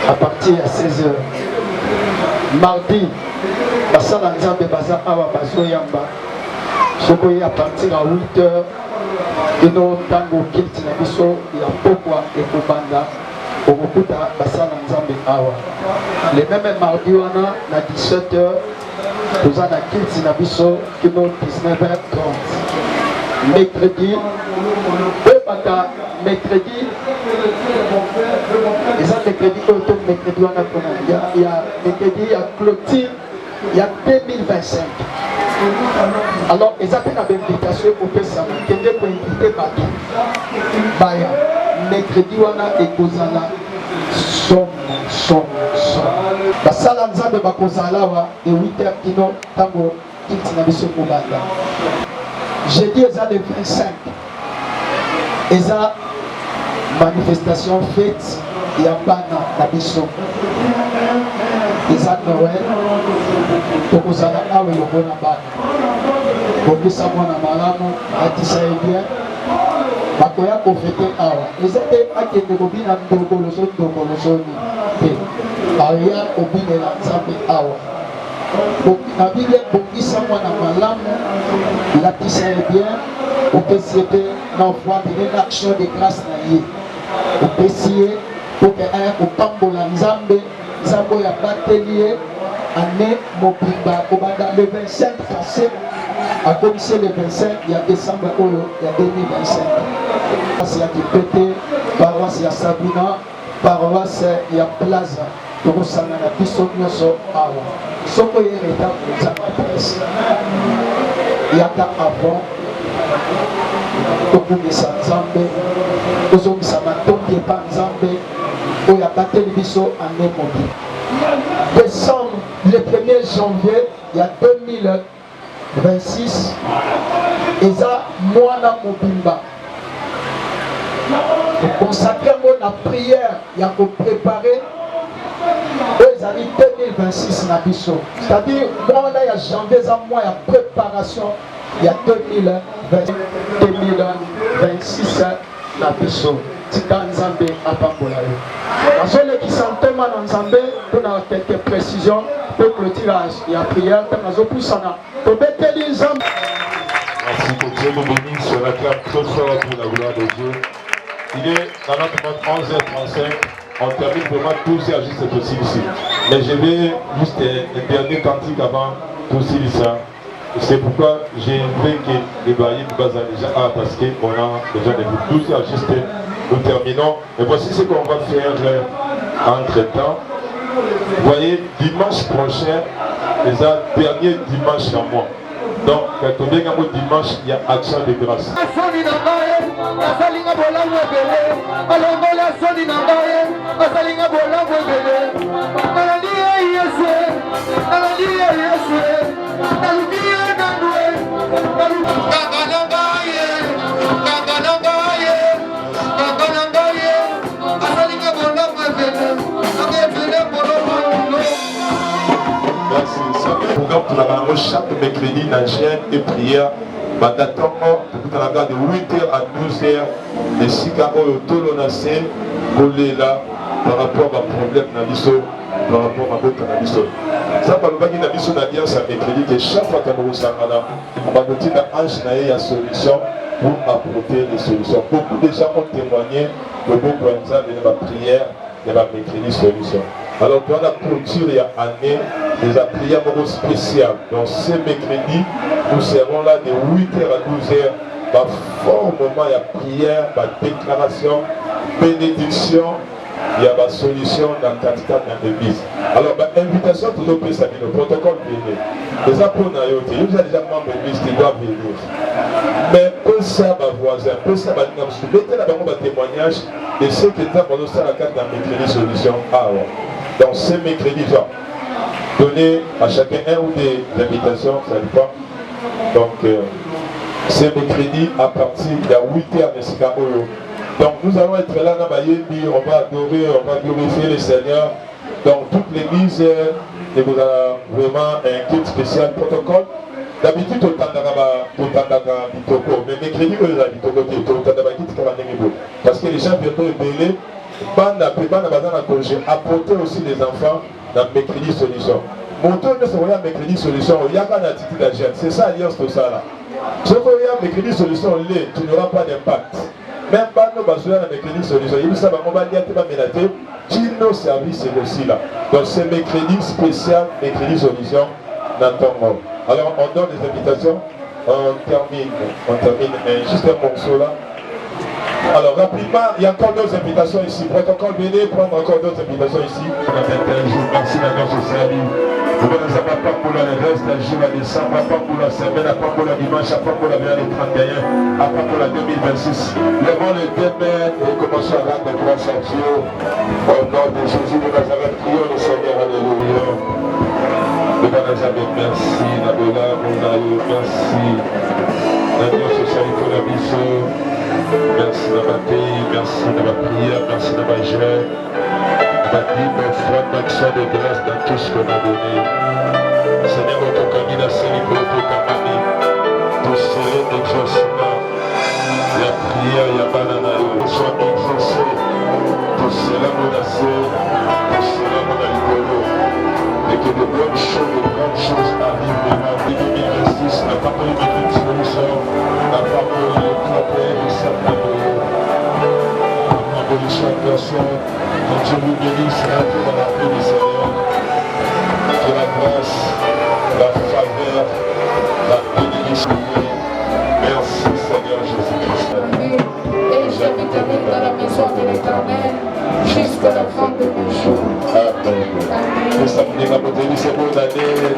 à partir de 16h. Mardi, basala nzambe baza awa bazoyamba. Sokoye à partir de 8h. Ino tango kilti na biso ya pokwa ekobanda okokuta basala nzambe awa. Le même mardi wana na 17h toza na kilti na biso kino 19h30. Mercredi bebaka mercredi eza mercredi oyo to mercredi wana mpona ya mercredi ya clôture ya 2025. Alors, ils ont une invitation pour que ça me tienne pour inviter Baki. Baya, mercredi, on a Ekozala. Som. Basala nzambe bakozala wa de 8h kino tango kiti na biso kobanda. Jeudi, ils ont le 25. Ils ont manifestation fête ya bana na biso. Ils ont Noël. Tokozala awe yobona bana bobisa mwana malamu atisa bien bakoya kofete awa eza te akende kobina ndokolosoni te aya kobinela nzambe awa na biblia bongisa mwana malamu latisa bien opesi ye mpe na ofwandele na action de grâce na ye opesi ye po ke aya kopambola nzambe oyo abateli ye année mobimba kobanda le 25 passé a commencé le 25 il y a décembre oyo il y a 2025 paroisse ya Kipete paroisse ya Sabina paroisse ya Plaza tokosangana biso nyonso awa soko ye reta koza adresse yaka avant tokungisa nzambe tozongisa matondi epa nzambe oyo abateli biso année mobimba. Décembre, le 1er janvier, il y a 2026, ils ont mwana mobimba consacrer la prière il y a préparer les années 2026 na biso, c'est-à-dire moi là il y a janvier ça mois il y a préparation il y a 2026 na biso tika nzambe apambola yo azole qui santema na nzambe pour na quelques précisions pour clôturer la prière nazo pusana to beteli nzambe. Merci que Dieu nous bénisse, on acclame très fort pour la gloire de Dieu. Il est dans notre monde 11h35, on termine vraiment 12h juste possible ici. Mais je vais juste un dernier cantique avant tout ici. C'est pourquoi j'ai fait que les baillis nous basent déjà parce qu'on a déjà des 12h juste, nous terminons. Et voici ce qu'on va faire entre temps. Vous voyez, dimanche prochain, les derniers dimanches en mois. Donc, quand on vient au dimanche, il y a action de grâce. Chaque mercredi, dans chaîne et prière, d'attendre de 8h à 12h, les Sikamo et Tolonacé, collés là, par rapport à problème dans l'ISO, par rapport à votre dans ça, par le bas de l'ISO, l'alliance à mercredi, que chaque fois qu'on nous s'en va, on va nous dire qu'il y a une solution pour apporter des solutions. Beaucoup de gens ont témoigné de beaucoup de la prière de la mercredi solution. Alors, dans la clôture, il y a année des prières spéciales. Donc, ce mercredi, nous serons là de 8h à 12h. Par fort moment, il y a prière, déclaration, bénédiction, il y a la solution dans le candidat dans l'église. Alors, invitation pour nous, le protocole venu. Les apôtres, il y a déjà membre de l'église qui doivent venir. Mais peu ça, ma voisin, peu ça, ma mettez là-bas un témoignage de ceux qui étaient dans la carte dans mercredi solution. Ah ouais. Donc, ce mercredi, donner à chacun un ou des invitations, ça dépend. Donc, ce mercredi à partir de 8h à Mesikaolo. Donc, nous allons être là, on va adorer, on va glorifier le Seigneur. Donc, toute l'église, et vous avez vraiment un kit spécial protocole. D'habitude, on mais mercredi, parce que les gens viennent ébélés. Apporter aussi les enfants dans mercredi solution. Mon tour de ce mercredi solution, il y a un attitude d'agir. C'est ça l'alliance de ça là. Si vous voyez mercredi solution, tu n'auras pas d'impact. Même pas nos besoins dans mercredi solution. Il ça va mélater. Nos services c'est aussi là. Donc c'est mercredi spécial, mercredi solution dans ton monde. Alors on donne des invitations. On termine juste un morceau là. Alors rapidement, il y a encore d'autres invitations ici. Protocole, venez prendre encore d'autres invitations ici. Merci d'avoir ce salut. Vous ne savez pas pour le reste, le jour à décembre, pas pour la semaine, pas pour le dimanche, pas pour la veille 31, pas pour la 2026. Levons le demain et commençons à rendre grâce à Dieu. Au nom de Jésus de Nazareth, prions le Seigneur, alléluia. Merci, Nabola, Monaï, merci. Dieu, ce salut pour la mission. Merci de ma pays, merci de ma prière, merci de ma joie. Ma vie, mon frère, d'action de grâce dans tout ce qu'on a donné. Seigneur, notre candidat, c'est le groupe de Kamani. Tout seul exaucement. La prière, il y a banana, soit exaucé. Tout cela menacé, tout cela menacé. Et que de bonnes choses arrivent de ma vie 2026. La parole de toute solution, la parole de travail de certains. De chaque personne, quand Dieu vous bénisse, rentrez dans la paix du Seigneur. Que la grâce, la faveur, la bénédiction. Merci Seigneur Jésus-Christ. Et j'habiterai dans la maison de l'Éternel jusqu'à la fin de mes jours. Amen. Nous sommes venus à votre église, c'est bonne année.